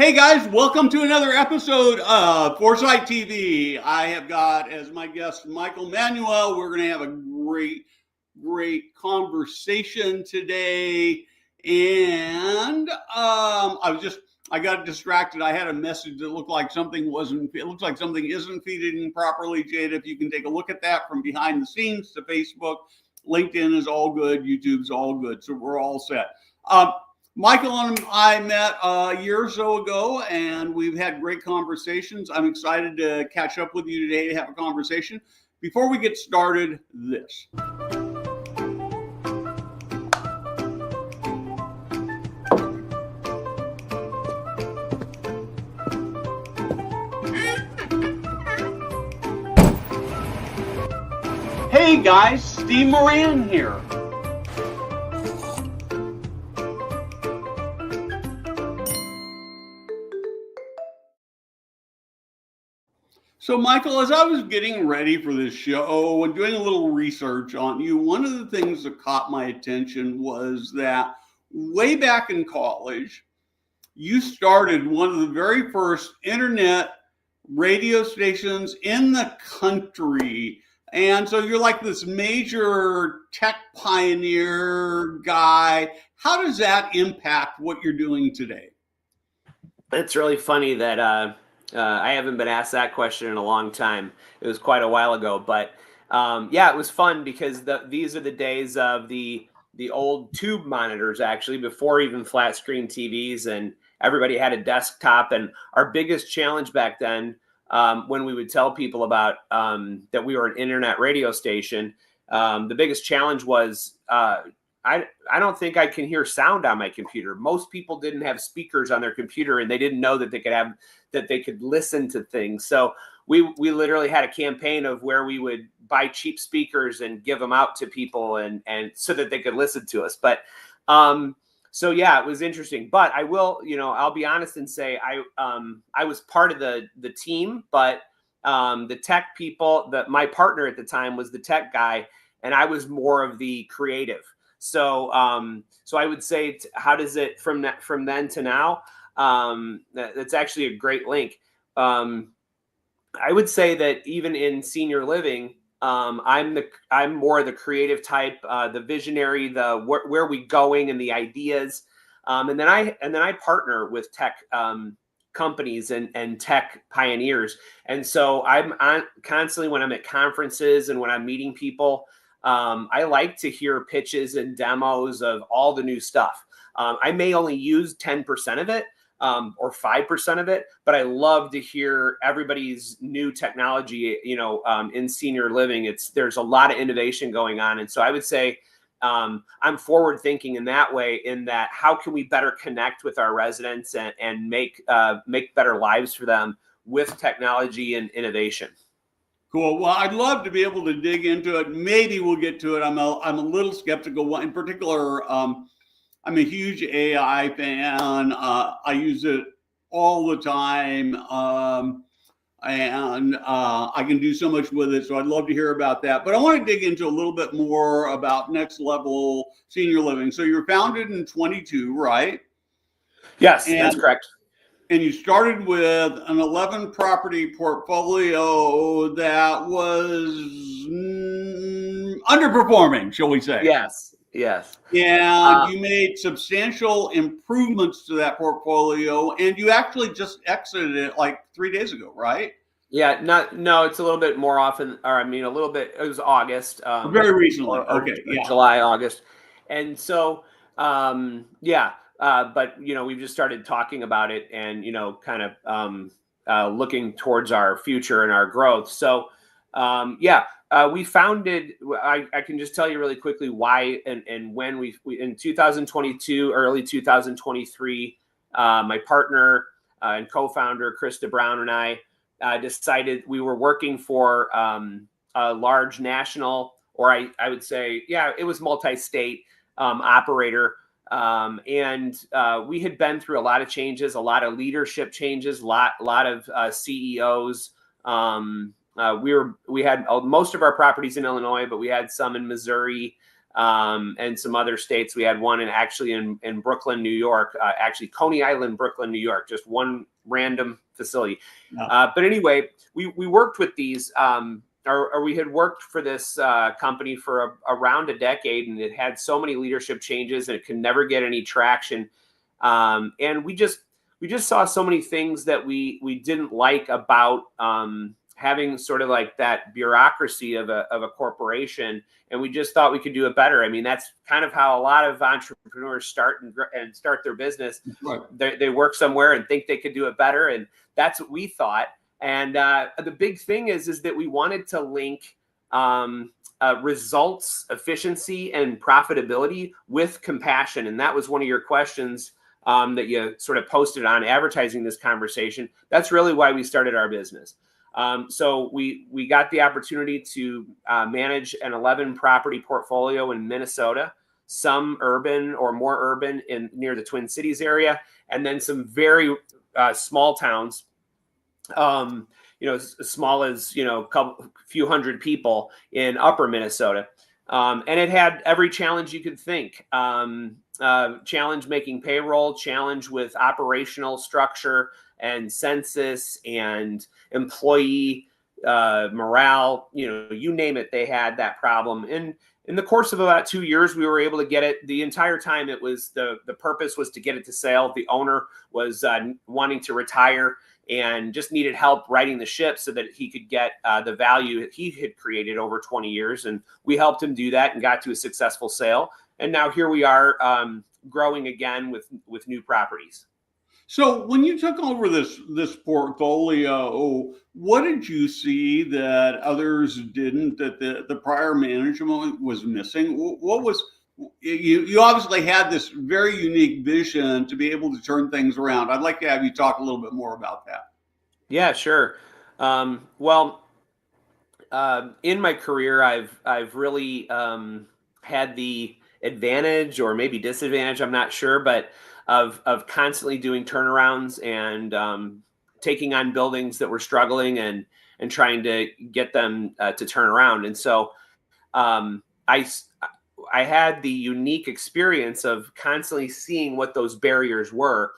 Hey guys, welcome to another episode of Foresight TV. I have got as my guest Michael Manuel. We're going to have a great conversation today. And I got distracted. I had a message that looked like it looks like something isn't feeding properly. Jade, if you can take a look at that from behind the scenes to Facebook. LinkedIn is all good. YouTube's all good. So we're all set. Michael and I met a year or so ago, and we've had great conversations. I'm excited to catch up with you today to have a conversation. Before we get started, this. Hey guys, Steve Moran here. So, Michael, as I was getting ready for this show and doing a little research on you, one of the things that caught my attention was that way back in college, you started one of the very first internet radio stations in the country. And so you're like this major tech pioneer guy. How does that impact what you're doing today? It's really funny that I haven't been asked that question in a long time. It was quite a while ago, but yeah, it was fun because these are the days of the old tube monitors, actually, before even flat screen TVs, and everybody had a desktop. And our biggest challenge back then, when we would tell people about that we were an internet radio station, the biggest challenge was I don't think I can hear sound on my computer. Most people didn't have speakers on their computer, and they didn't know that they could listen to things. So we literally had a campaign of where we would buy cheap speakers and give them out to people and so that they could listen to us. But so yeah, it was interesting. But I will, I'll be honest and say I was part of the team, but the tech people, my partner at the time was the tech guy, and I was more of the creative. So I would say, how does it from then to now? That's actually a great link. I would say that even in senior living, I'm more of the creative type, the visionary, where we going and the ideas, and then I partner with tech companies and tech pioneers, and so I'm constantly when I'm at conferences and when I'm meeting people. I like to hear pitches and demos of all the new stuff. I may only use 10% of it or 5% of it, but I love to hear everybody's new technology, in senior living. There's a lot of innovation going on. And so I would say I'm forward thinking in that way, in that how can we better connect with our residents and make better lives for them with technology and innovation. Cool. Well, I'd love to be able to dig into it. Maybe we'll get to it. I'm a little skeptical. In particular, I'm a huge AI fan. I use it all the time, and I can do so much with it. So I'd love to hear about that. But I want to dig into a little bit more about Next Level Senior Living. So you're founded in 22, right? Yes, that's correct. And you started with an 11 property portfolio that was underperforming, shall we say? Yes. And you made substantial improvements to that portfolio, and you actually just exited it like 3 days ago, right? Yeah, no, it's a little bit more often, or a little bit. It was August, very recently. July, August, and so yeah. But we've just started talking about it and kind of looking towards our future and our growth. So we founded. I can just tell you really quickly why and when we in 2022, early 2023, my partner and co-founder Krista Brown and I decided we were working for a large national, or I would say, it was multi-state operator. And we had been through a lot of changes, a lot of leadership changes, a lot of CEOs. We had most of our properties in Illinois, but we had some in Missouri. and some other states. We had one in Brooklyn, New York, actually Coney Island, Brooklyn, New York, just one random facility. Yeah. But anyway, we worked with these, or we had worked for this company for around a decade, and it had so many leadership changes and it could never get any traction. And we just saw so many things that we didn't like about having sort of like that bureaucracy of a corporation, and we just thought we could do it better. I mean, that's kind of how a lot of entrepreneurs start their business. Right. They work somewhere and think they could do it better, and that's what we thought. And the big thing is that we wanted to link results, efficiency, and profitability with compassion, and that was one of your questions that you sort of posted on advertising this conversation. That's really why we started our business. So we got the opportunity to manage an 11 property portfolio in Minnesota, some urban or more urban near the Twin Cities area, and then some very small towns, as small as, a few hundred people in upper Minnesota. And it had every challenge you could think. Challenge making payroll, challenge with operational structure and census and employee morale, you name it, they had that problem. And in the course of about 2 years, we were able to get it. The entire time it was the purpose was to get it to sale. The owner was wanting to retire and just needed help righting the ship so that he could get the value that he had created over 20 years. And we helped him do that and got to a successful sale. And now here we are growing again with new properties. So when you took over this portfolio, what did you see that others didn't, that the prior management was missing? What was, you obviously had this very unique vision to be able to turn things around. I'd like to have you talk a little bit more about that. Yeah, sure. Well, in my career, I've really had the advantage, or maybe disadvantage, I'm not sure, but of constantly doing turnarounds and taking on buildings that were struggling and trying to get them to turn around. And so I had the unique experience of constantly seeing what those barriers were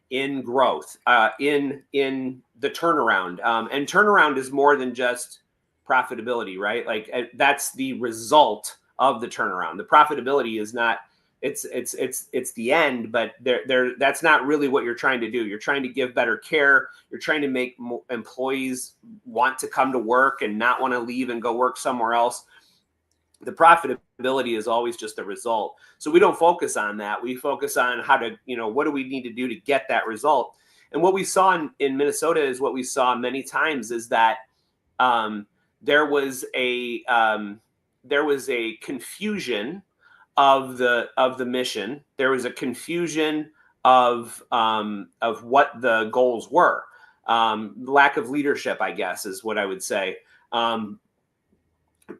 in growth, in the turnaround. And turnaround is more than just profitability, right? Like that's the result of the turnaround. The profitability is not, it's the end, but that's not really what you're trying to do. You're trying to give better care. You're trying to make employees want to come to work and not want to leave and go work somewhere else. The profitability is always just a result. So we don't focus on that. We focus on how to, what do we need to do to get that result? And what we saw in Minnesota is what we saw many times is that there was a confusion of the mission. There was a confusion of what the goals were. Lack of leadership, I guess, is what I would say.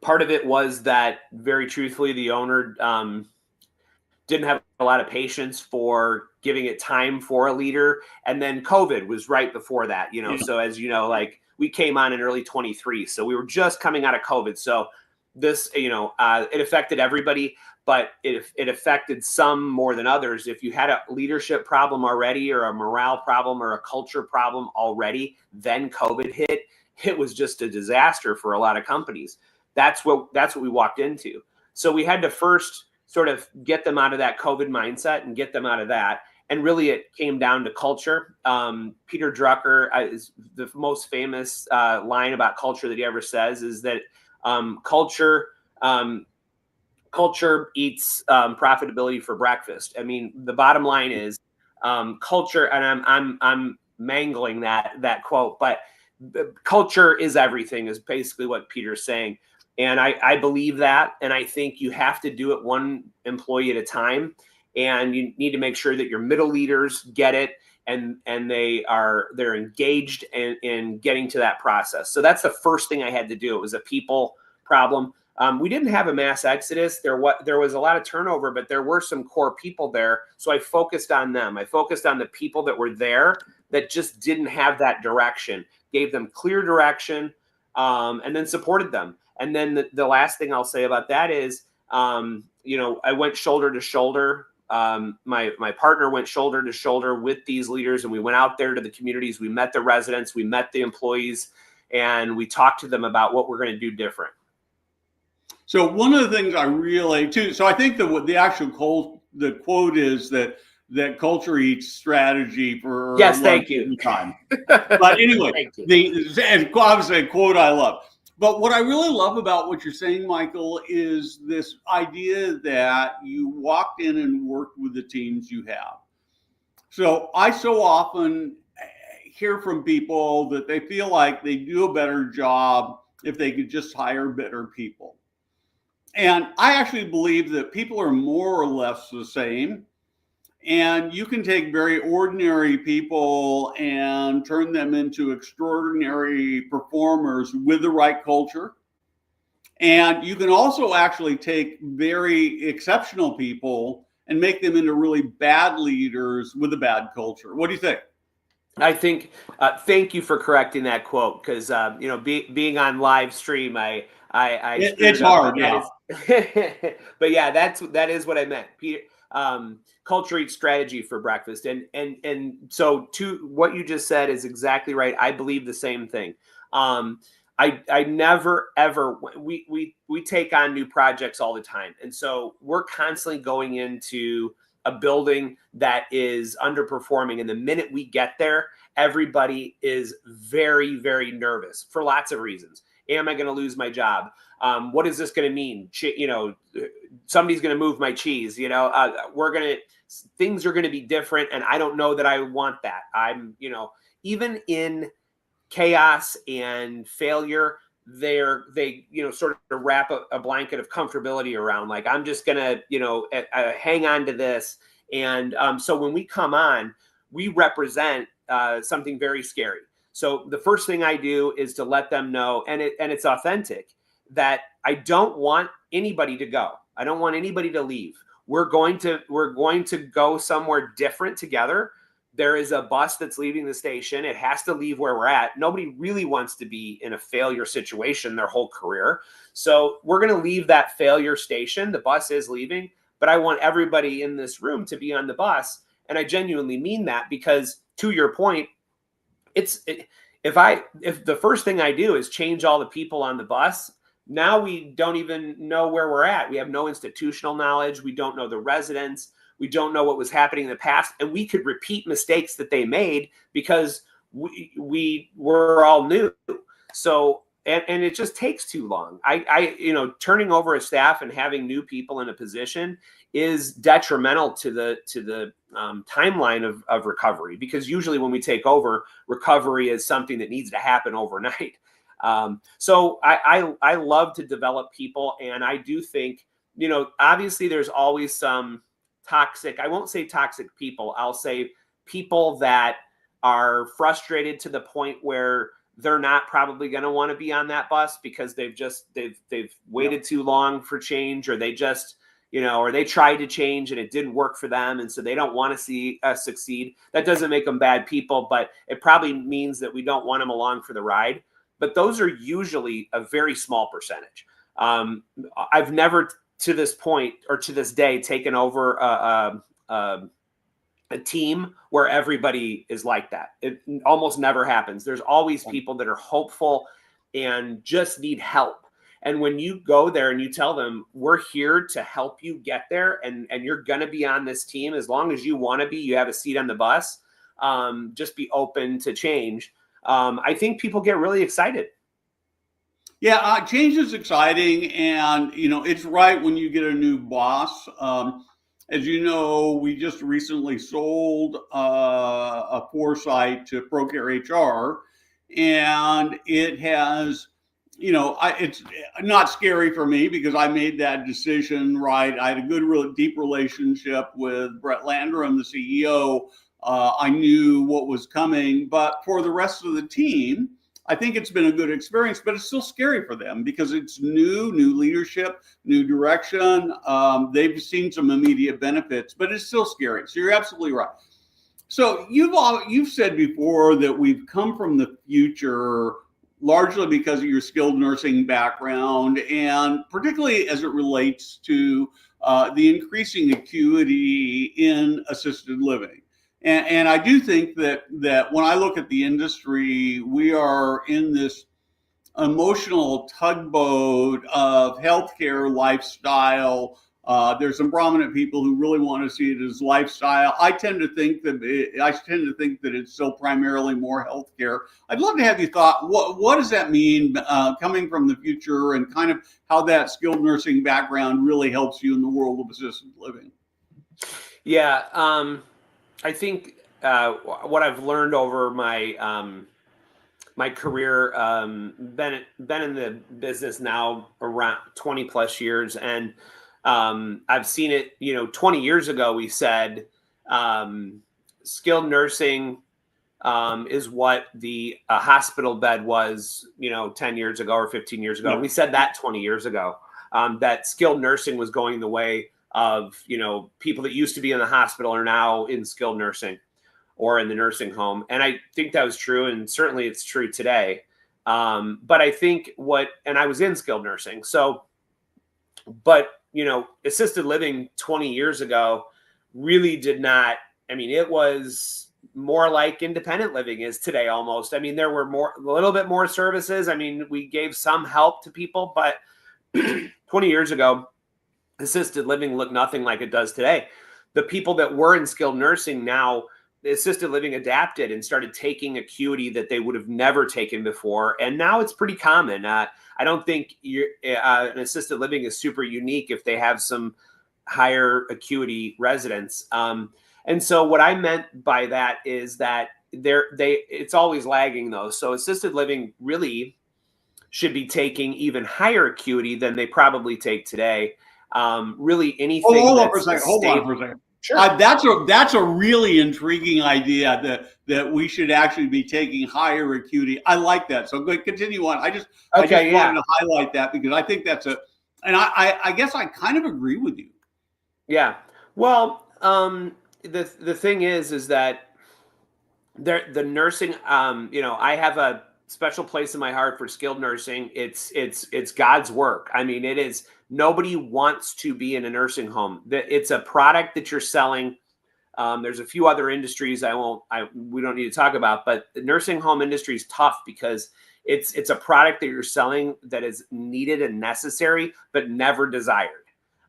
Part of it was that, very truthfully, the owner didn't have a lot of patience for giving it time for a leader. And then COVID was right before that, Yeah. So as you know, like we came on in early 23. So we were just coming out of COVID. So this, it affected everybody, but it affected some more than others. If you had a leadership problem already, or a morale problem, or a culture problem already, then COVID hit, it was just a disaster for a lot of companies. That's what we walked into. So we had to first sort of get them out of that COVID mindset and get them out of that. And really it came down to culture. Peter Drucker is the most famous line about culture that he ever says is that culture eats profitability for breakfast. I mean, the bottom line is culture, and I'm mangling that quote, but culture is everything is basically what Peter's saying. And I believe that. And I think you have to do it one employee at a time. And you need to make sure that your middle leaders get it and they're engaged in getting to that process. So that's the first thing I had to do. It was a people problem. We didn't have a mass exodus. There was a lot of turnover, but there were some core people there. So I focused on them. I focused on the people that were there that just didn't have that direction, gave them clear direction, and then supported them. And then the last thing I'll say about that is I went shoulder to shoulder. My partner went shoulder to shoulder with these leaders, and we went out there to the communities. We met the residents, we met the employees, and we talked to them about what we're going to do different. So one of the things I really too, so I think the actual the quote is that culture eats strategy for yes, thank you. Time. But anyway, and obviously a quote I love. But what I really love about what you're saying, Michael, is this idea that you walked in and worked with the teams you have. So I so often hear from people that they feel like they do a better job if they could just hire better people. And I actually believe that people are more or less the same. And you can take very ordinary people and turn them into extraordinary performers with the right culture. And you can also actually take very exceptional people and make them into really bad leaders with a bad culture. What do you think? I think, thank you for correcting that quote, because, being on live stream, it's hard. Yeah. But yeah, that is what I meant. Peter, culture eats strategy for breakfast. And so to what you just said is exactly right. I believe the same thing. I never, ever, we take on new projects all the time. And so we're constantly going into a building that is underperforming. And the minute we get there, everybody is very, very nervous for lots of reasons. Am I going to lose my job? What is this going to mean? Somebody's going to move my cheese. Things are going to be different. And I don't know that I want that. Even in chaos and failure, they sort of wrap a blanket of comfortability around, like, I'm just gonna hang on to this. And so when we come on, we represent something very scary. So the first thing I do is to let them know, and it's authentic, that I don't want anybody to go. I don't want anybody to leave. We're going to go somewhere different together. There is a bus that's leaving the station. It has to leave where we're at. Nobody really wants to be in a failure situation their whole career. So we're going to leave that failure station. The bus is leaving, but I want everybody in this room to be on the bus. And I genuinely mean that, because to your point, if the first thing I do is change all the people on the bus, now we don't even know where we're at. We have no institutional knowledge. We don't know the residents. We don't know what was happening in the past, and we could repeat mistakes that they made because we were all new. So, and it just takes too long. Turning over a staff and having new people in a position is detrimental to the timeline of recovery, because usually when we take over, recovery is something that needs to happen overnight. So I love to develop people, and I do think, obviously there's always some toxic, I won't say toxic people, I'll say people that are frustrated to the point where they're not probably going to want to be on that bus because they've waited too long for change, or they just, or they tried to change and it didn't work for them. And so they don't want to see us succeed. That doesn't make them bad people, but it probably means that we don't want them along for the ride. But those are usually a very small percentage. I've never, to this point or to this day, taken over a team where everybody is like that. It almost never happens. There's always people that are hopeful and just need help. And when you go there and you tell them, we're here to help you get there, and you're going to be on this team as long as you want to be, you have a seat on the bus, just be open to change. I think people get really excited. Yeah, change is exciting, and it's right when you get a new boss. As you know, we just recently sold a Foresight to Procare HR, and it has, it's not scary for me because I made that decision. Right, I had a good, deep relationship with Brett Landrum, the CEO. I knew what was coming, but for the rest of the team, I think it's been a good experience, but it's still scary for them because it's new leadership, new direction. They've seen some immediate benefits, but it's still scary. So you're absolutely right. So you've said before that we've come from the future largely because of your skilled nursing background, and particularly as it relates to the increasing acuity in assisted living. And I do think that when I look at the industry, we are in this emotional tugboat of healthcare lifestyle. There's some prominent people who really want to see it as lifestyle. I tend to think that it's still primarily more healthcare. I'd love to have you thought. What does that mean coming from the future, and kind of how that skilled nursing background really helps you in the world of assisted living? Yeah, I think what I've learned over my my career, been in the business now around 20 plus years, and I've seen it. 20 years ago, we said skilled nursing is what the hospital bed was, 10 years ago or 15 years ago. Yeah. We said that 20 years ago, that skilled nursing was going the way of, people that used to be in the hospital are now in skilled nursing or in the nursing home. And I think that was true. And certainly it's true today. But I think and I was in skilled nursing. So, but, assisted living 20 years ago really did not, it was more like independent living is today almost. There were a little bit more services. We gave some help to people, but 20 years ago, assisted living looked nothing like it does today. The people that were in skilled nursing now, the assisted living adapted and started taking acuity that they would have never taken before. And now it's pretty common. I don't think an assisted living is super unique if they have some higher acuity residents. And so what I meant by that is that it's always lagging though. So assisted living really should be taking even higher acuity than they probably take today. Really anything. Hold on for a second. Sure. That's a really intriguing idea that we should actually be taking higher acuity. I like that. So good, continue on. I just wanted to highlight that because I think and I guess I kind of agree with you. Yeah. Well, the thing is that the nursing, I have a special place in my heart for skilled nursing. It's God's work. It is. Nobody wants to be in a nursing home. It's a product that you're selling. There's a few other industries we don't need to talk about, but the nursing home industry is tough because it's a product that you're selling that is needed and necessary, but never desired.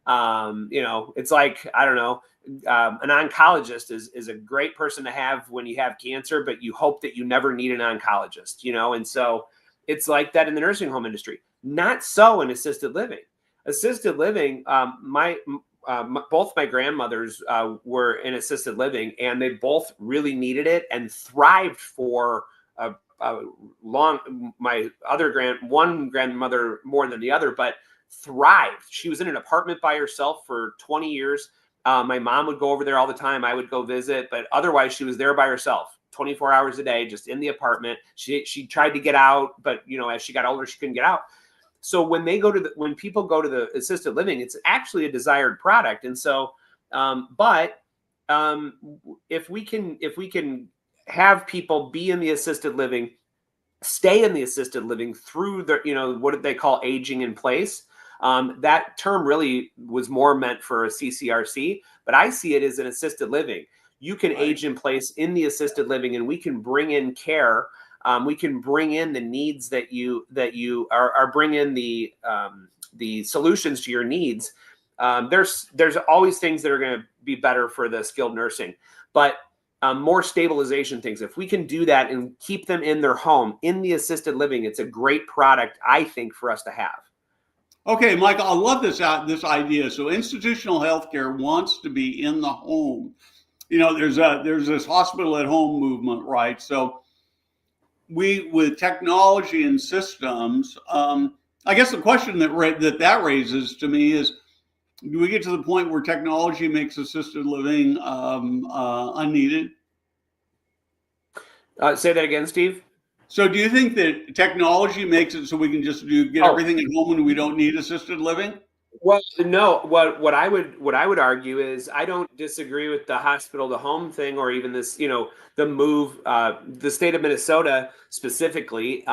It's like, I don't know, an oncologist is a great person to have when you have cancer, but you hope that you never need an oncologist, and so it's like that in the nursing home industry. Not so in assisted living. Assisted living, both my grandmothers were in assisted living, and they both really needed it and thrived for a long. One grandmother more than the other, but thrived. She was in an apartment by herself for 20 years. My mom would go over there all the time. I would go visit, but otherwise she was there by herself 24 hours a day, just in the apartment. She tried to get out, but as she got older, she couldn't get out. So when people go to the assisted living, it's actually a desired product. And so, if we can have people be in the assisted living, stay in the assisted living through what they call aging in place. That term really was more meant for a CCRC, but I see it as an assisted living. You can age in place in the assisted living, and we can bring in care. We can bring in the needs that you are bring in the solutions to your needs. There's always things that are going to be better for the skilled nursing, but more stabilization things. If we can do that and keep them in their home, in the assisted living, it's a great product, I think, for us to have. Okay, Michael, I love this idea. So institutional healthcare wants to be in the home. There's this hospital at home movement, right? So with technology and systems, I guess the question that raises to me is, do we get to the point where technology makes assisted living unneeded? Say that again, Steve. So do you think that technology makes it so we can just get everything at home and we don't need assisted living? Well, no. What I would argue is I don't disagree with the hospital to home thing, or even this, the move. The state of Minnesota specifically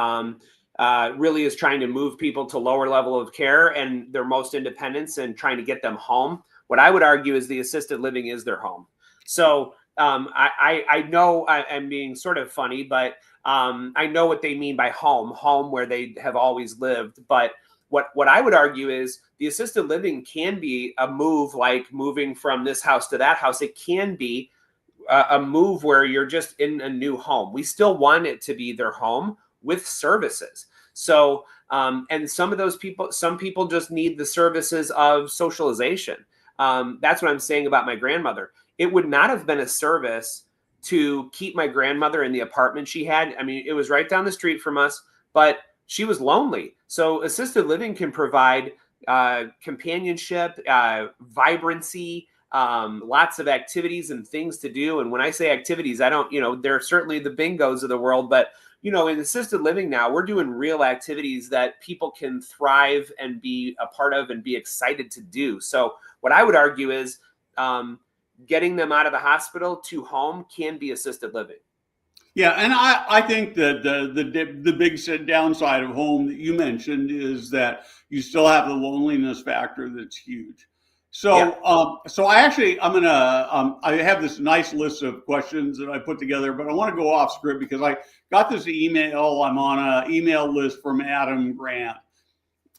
really is trying to move people to lower level of care and their most independence and trying to get them home. What I would argue is the assisted living is their home. So I know I'm being sort of funny, but I know what they mean by home where they have always lived. But what I would argue is the assisted living can be a move like moving from this house to that house. It can be a move where you're just in a new home. We still want it to be their home with services. So, and some people just need the services of socialization. That's what I'm saying about my grandmother. It would not have been a service to keep my grandmother in the apartment she had. I mean, it was right down the street from us, but she was lonely. So assisted living can provide companionship, vibrancy, lots of activities and things to do. And when I say activities, I don't, there are certainly the bingos of the world, but in assisted living now, we're doing real activities that people can thrive and be a part of and be excited to do. So what I would argue is getting them out of the hospital to home can be assisted living. Yeah, and I think that the big downside of home that you mentioned is that you still have the loneliness factor that's huge. So, Yeah. I have this nice list of questions that I put together, but I want to go off script because I got this email. I'm on an email list from Adam Grant,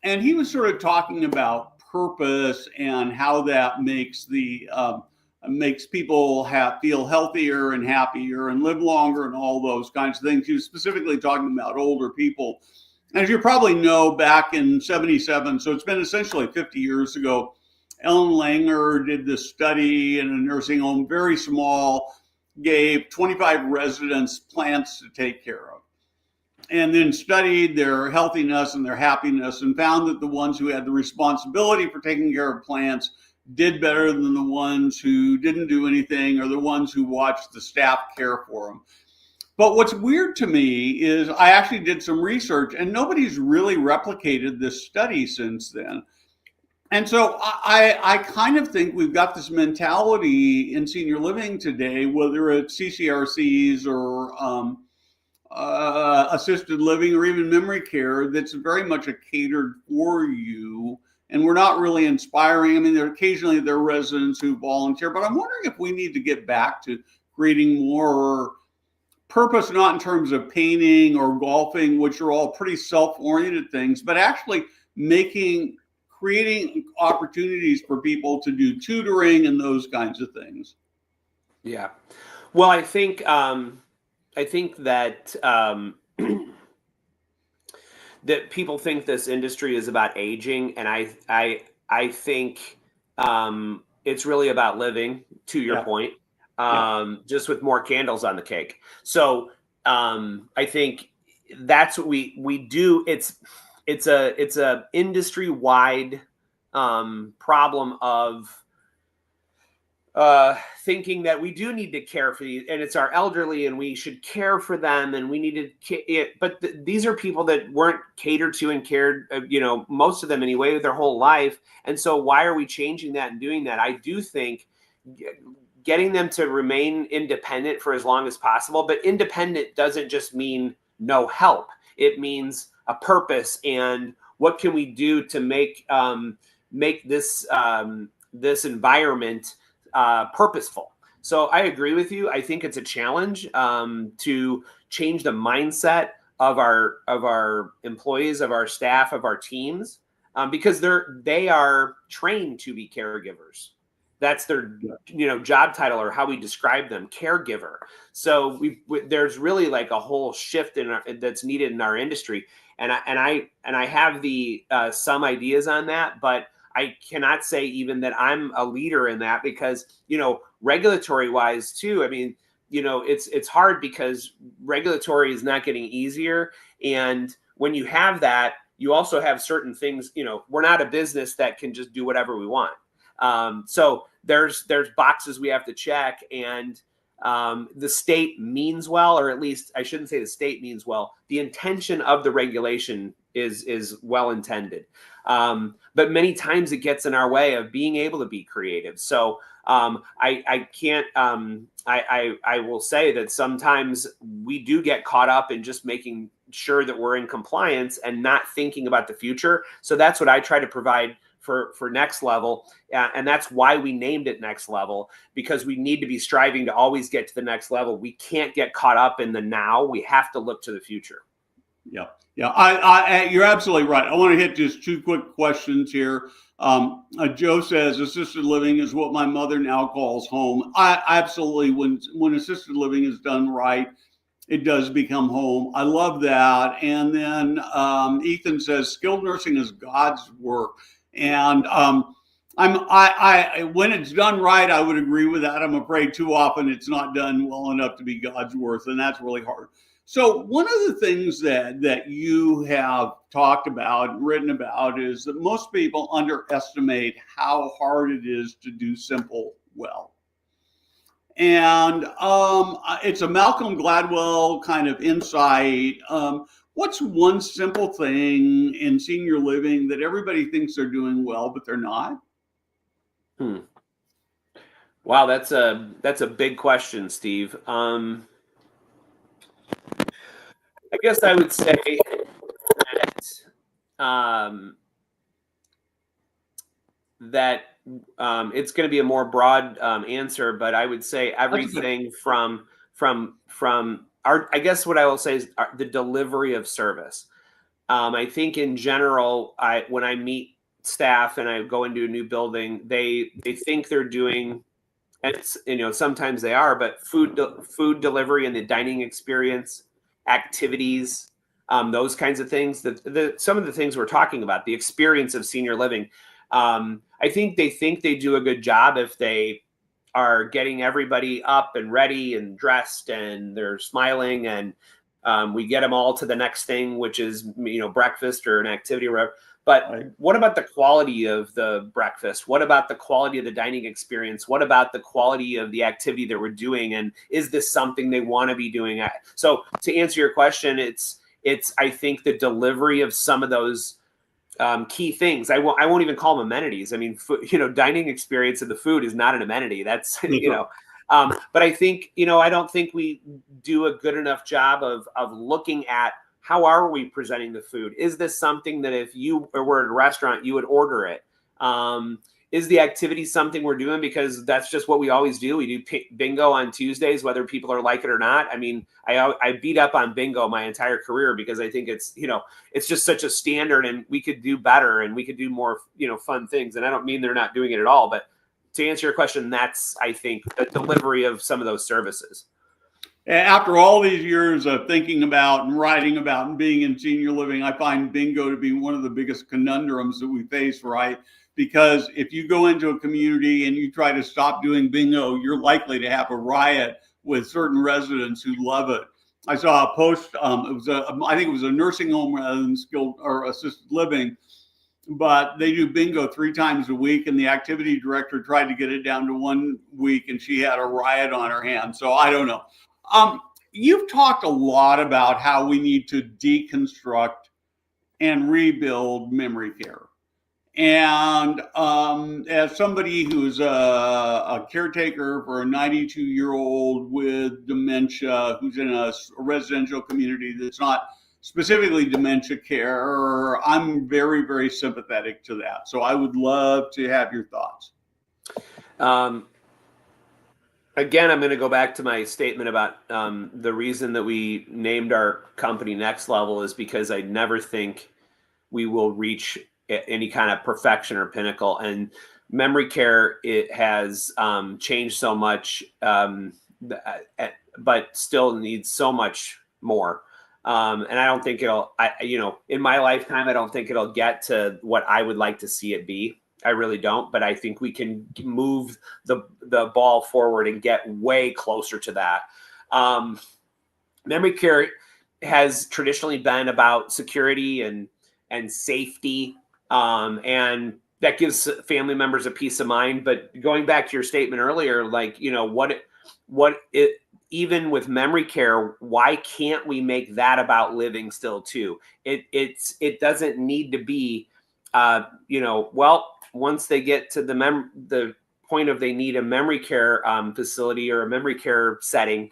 and he was sort of talking about purpose and how that makes people feel healthier and happier and live longer and all those kinds of things. He was specifically talking about older people. As you probably know, back in '77, so it's been essentially 50 years ago, Ellen Langer did this study in a nursing home, very small, gave 25 residents plants to take care of, and then studied their healthiness and their happiness and found that the ones who had the responsibility for taking care of plants did better than the ones who didn't do anything or the ones who watched the staff care for them. But what's weird to me is I actually did some research and nobody's really replicated this study since then. And so I kind of think we've got this mentality in senior living today, whether it's CCRCs or assisted living or even memory care, that's very much a catered for you. And we're not really inspiring. I mean, occasionally there are residents who volunteer, but I'm wondering if we need to get back to creating more purpose, not in terms of painting or golfing, which are all pretty self-oriented things, but actually creating opportunities for people to do tutoring and those kinds of things. Yeah. Well, I think that that people think this industry is about aging, and I think it's really about living. To your point, just with more candles on the cake. So I think that's what we do. It's a industry wide problem of thinking that we do need to care for these, and it's our elderly, and we should care for them, and we need to. But these are people that weren't catered to and cared, most of them anyway, their whole life. And so, why are we changing that and doing that? I do think getting them to remain independent for as long as possible. But independent doesn't just mean no help. It means a purpose, and what can we do to make this this environment purposeful. So I agree with you. I think it's a challenge to change the mindset of our employees, of our staff, of our teams, because they are trained to be caregivers. That's their job title, or how we describe them, caregiver. So there's really like a whole shift that's needed in our industry, and I have some ideas on that, but I cannot say even that I'm a leader in that, because regulatory wise too. I mean, it's hard because regulatory is not getting easier, and when you have that, you also have certain things. We're not a business that can just do whatever we want. So there's boxes we have to check, and the state means well, or at least I shouldn't say the state means well. The intention of the regulation is well intended, but many times it gets in our way of being able to be creative. So I can't. I will say that sometimes we do get caught up in just making sure that we're in compliance and not thinking about the future. So that's what I try to provide for Next Level. And that's why we named it Next Level, because we need to be striving to always get to the next level. We can't get caught up in the now. We have to look to the future. Yeah. Yeah. You're absolutely right. I want to hit just two quick questions here. Joe says assisted living is what my mother now calls home. I absolutely, when assisted living is done right, it does become home. I love that. And then Ethan says skilled nursing is God's work. And when it's done right, I would agree with that. I'm afraid too often it's not done well enough to be God's work, and that's really hard. So one of the things that you have talked about and written about is that most people underestimate how hard it is to do simple well. And it's a Malcolm Gladwell kind of insight. What's one simple thing in senior living that everybody thinks they're doing well, but they're not? Wow, that's a big question, Steve. I guess I would say that it's going to be a more broad answer, but I would say everything from our, I guess what I will say is the delivery of service. I think in general, when I meet staff and I go into a new building, they think they're doing, and it's, sometimes they are, but food delivery and the dining experience, activities, those kinds of things, some of the things we're talking about, the experience of senior living. I think they do a good job if they are getting everybody up and ready and dressed and they're smiling, and we get them all to the next thing, which is, breakfast or an activity or whatever. But what about the quality of the breakfast? What about the quality of the dining experience? What about the quality of the activity that we're doing? And is this something they want to be doing? So to answer your question, it's I think the delivery of some of those key things. I won't even call them amenities. I mean, dining experience of the food is not an amenity. That's, but I think, I don't think we do a good enough job of looking at how are we presenting the food? Is this something that if you were at a restaurant, you would order it? Is the activity something we're doing because that's just what we always do? We do bingo on Tuesdays, whether people are like it or not. I mean, I beat up on bingo my entire career because I think it's, it's just such a standard, and we could do better and we could do more, fun things. And I don't mean they're not doing it at all, but to answer your question, that's, I think, the delivery of some of those services. After all these years of thinking about and writing about and being in senior living, I find bingo to be one of the biggest conundrums that we face, right? Because if you go into a community and you try to stop doing bingo, you're likely to have a riot with certain residents who love it. I saw a post, I think it was a nursing home rather than skilled or assisted living, but they do bingo 3 times a week, and the activity director tried to get it down to 1 week, and she had a riot on her hands. So I don't know. You've talked a lot about how we need to deconstruct and rebuild memory care. And as somebody who's a caretaker for a 92-year-old with dementia, who's in a residential community that's not specifically dementia care, I'm very, very sympathetic to that. So I would love to have your thoughts. Again, I'm going to go back to my statement about the reason that we named our company Next Level is because I never think we will reach any kind of perfection or pinnacle. And memory care, it has changed so much, but still needs so much more. And I don't think in my lifetime, I don't think it'll get to what I would like to see it be. I really don't, but I think we can move the ball forward and get way closer to that. Memory care has traditionally been about security and safety, and that gives family members a peace of mind. But going back to your statement earlier, even with memory care, why can't we make that about living still too? It doesn't need to be, once they get to the point of they need a memory care facility or a memory care setting,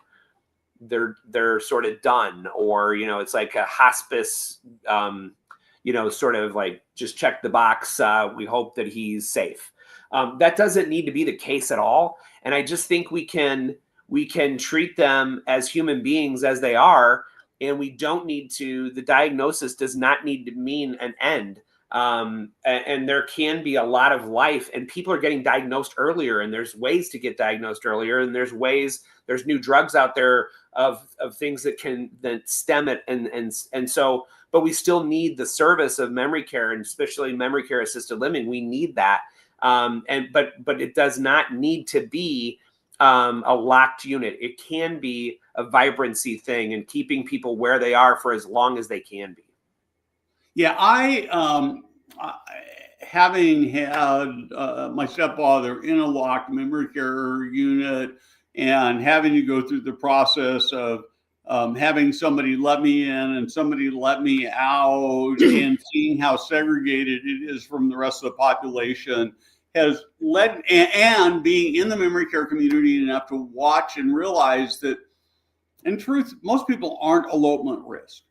they're sort of done, or it's like a hospice, sort of like just check the box. We hope that he's safe. That doesn't need to be the case at all, and I just think we can treat them as human beings as they are, and we don't need to. The diagnosis does not need to mean an end. And there can be a lot of life, and people are getting diagnosed earlier, and there's ways to get diagnosed earlier, and there's new drugs out there of things that can stem it, and so, but we still need the service of memory care, and especially memory care assisted living. We need that, but it does not need to be a locked unit. It can be a vibrancy thing, and keeping people where they are for as long as they can be. Yeah, having had my stepfather in a locked memory care unit, and having to go through the process of having somebody let me in and somebody let me out, and seeing how segregated it is from the rest of the population, has led, and being in the memory care community enough to watch and realize that, in truth, most people aren't elopement risk.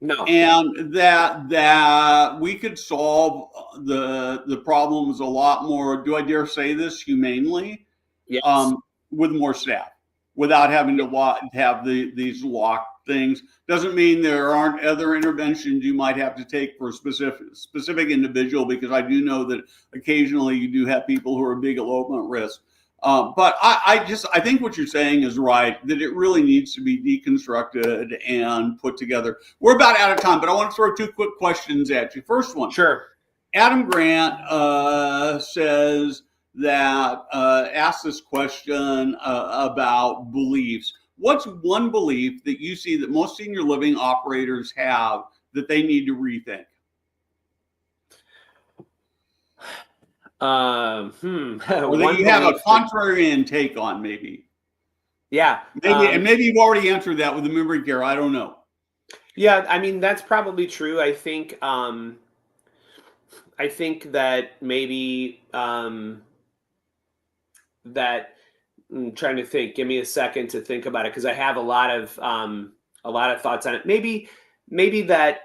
No. And that we could solve the problems a lot more, do I dare say this, humanely? Yes. With more staff, without having to have these locked things. Doesn't mean there aren't other interventions you might have to take for a specific individual, because I do know that occasionally you do have people who are a big elopement risk. But I think what you're saying is right, that it really needs to be deconstructed and put together. We're about out of time, but I want to throw two quick questions at you. First one. Sure. Adam Grant says that, asks this question about beliefs. What's one belief that you see that most senior living operators have that they need to rethink? Or that you have a contrarian take on, maybe. Yeah. Maybe you've already answered that with the memory care. I don't know. Yeah, I mean, that's probably true. I think that maybe that I'm trying to think. Give me a second to think about it, because I have a lot of thoughts on it. Maybe that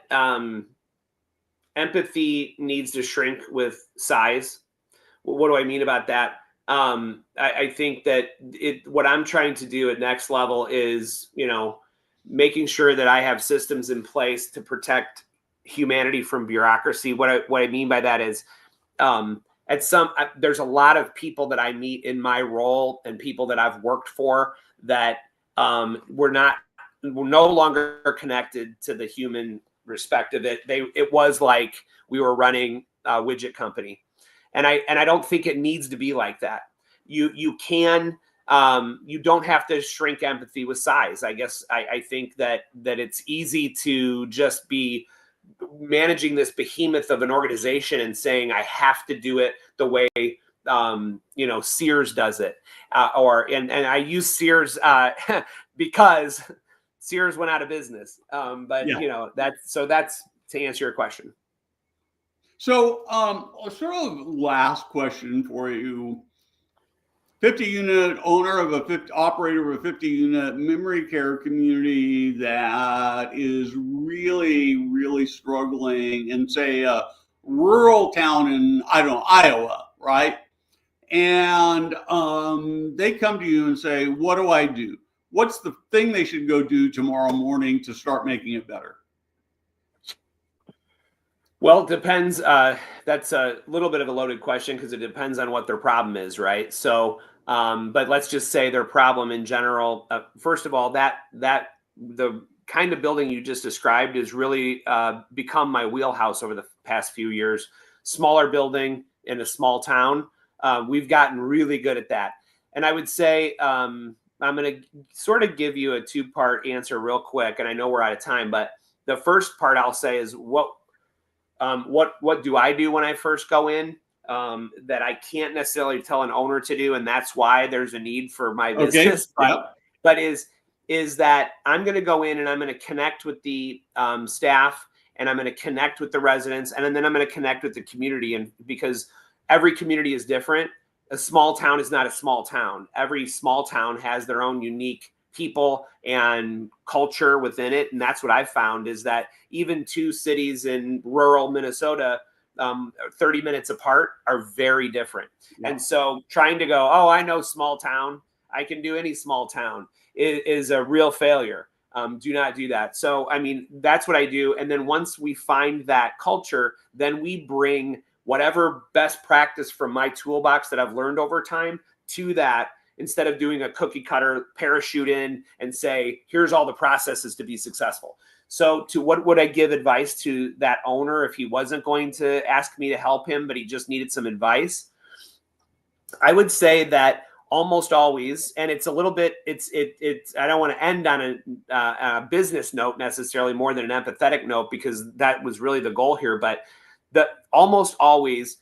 empathy needs to shrink with size. What do I mean about that? I think that what I'm trying to do at Next Level is, making sure that I have systems in place to protect humanity from bureaucracy. What I mean by that is, there's a lot of people that I meet in my role, and people that I've worked for, that we're no longer connected to the human respect of it. It was like we were running a widget company. And I don't think it needs to be like that. You don't have to shrink empathy with size. I guess I think that it's easy to just be managing this behemoth of an organization and saying I have to do it the way Sears does it, and I use Sears because Sears went out of business. But yeah. That's to answer your question. So, sort of last question for you. 50-unit owner of operator of a 50-unit memory care community that is really, really struggling in, say, a rural town in, I don't know, Iowa, right? And they come to you and say, what do I do? What's the thing they should go do tomorrow morning to start making it better? Well, it depends. That's a little bit of a loaded question, because it depends on what their problem is, right? So, but let's just say their problem in general. First of all, that the kind of building you just described is really become my wheelhouse over the past few years. Smaller building in a small town. We've gotten really good at that. And I would say I'm going to sort of give you a two-part answer real quick, and I know we're out of time, but the first part I'll say is what do I do when I first go in that I can't necessarily tell an owner to do, and that's why there's a need for my business. Okay. But is that I'm going to go in and I'm going to connect with the staff, and I'm going to connect with the residents, and then I'm going to connect with the community. And because every community is different, a small town is not a small town. Every small town has their own unique people and culture within it. And that's what I've found, is that even two cities in rural Minnesota, 30 minutes apart, are very different. Yeah. And so trying to go, oh, I know small town, I can do any small town, is a real failure. Do not do that. So, I mean, that's what I do. And then once we find that culture, then we bring whatever best practice from my toolbox that I've learned over time to that, instead of doing a cookie cutter parachute in and say, here's all the processes to be successful. So to what would I give advice to that owner if he wasn't going to ask me to help him, but he just needed some advice? I would say that almost always, and it's a little bit, it's I don't want to end on a business note necessarily, more than an empathetic note, because that was really the goal here. But almost always,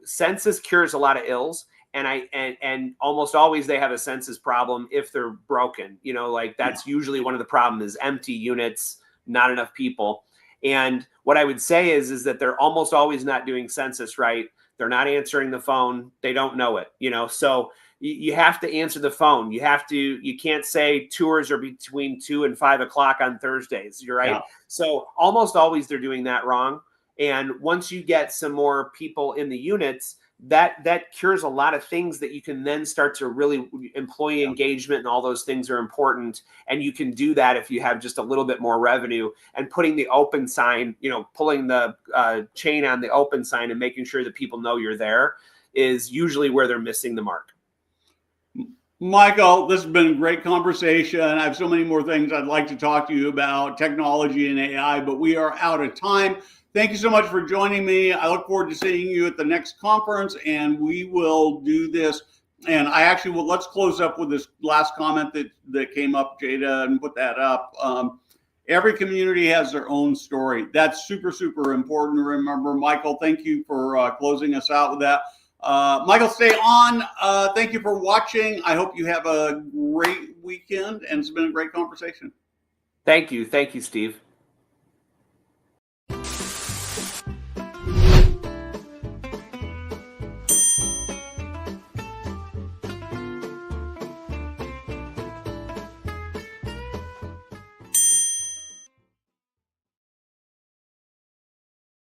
census cures a lot of ills. And almost always they have a census problem if they're broken. Like that's usually one of the problems, is empty units, not enough people. And what I would say is that they're almost always not doing census right. They're not answering the phone. They don't know it, so you have to answer the phone. You can't say tours are between 2 and 5 o'clock on Thursdays. You're right. Yeah. So almost always they're doing that wrong. And once you get some more people in the units, that cures a lot of things that you can then start to really, employee engagement and all those things are important. And you can do that if you have just a little bit more revenue, and putting the open sign, pulling the chain on the open sign and making sure that people know you're there is usually where they're missing the mark. Michael, this has been a great conversation. I have so many more things I'd like to talk to you about, technology and AI, but we are out of time. Thank you so much for joining me. I look forward to seeing you at the next conference, and we will do this. And I actually will, let's close up with this last comment that came up, Jada, and put that up. Every community has their own story. That's super, super important to remember. Michael, thank you for closing us out with that. Michael, stay on. Thank you for watching. I hope you have a great weekend, and it's been a great conversation. Thank you. Thank you, Steve.